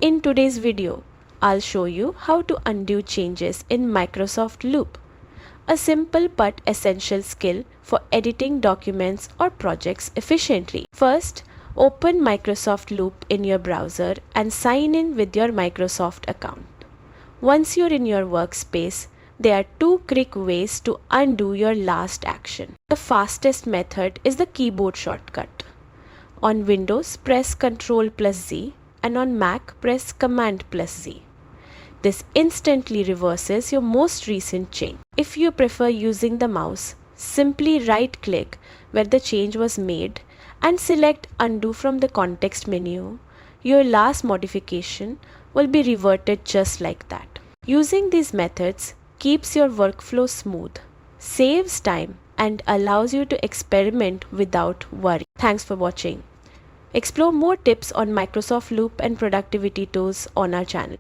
In today's video, I'll show you how to undo changes in Microsoft Loop, a simple but essential skill for editing documents or projects efficiently. First, open Microsoft Loop in your browser and sign in with your Microsoft account. Once you're in your workspace, there are two quick ways to undo your last action. The fastest method is the keyboard shortcut. On Windows, press Ctrl+Z, and on Mac, press Command+Z. This instantly reverses your most recent change. If you prefer using the mouse, simply right-click where the change was made and select Undo from the context menu. Your last modification will be reverted just like that. Using these methods keeps your workflow smooth, saves time, and allows you to experiment without worry. Thanks for watching. Explore more tips on Microsoft Loop and productivity tools on our channel.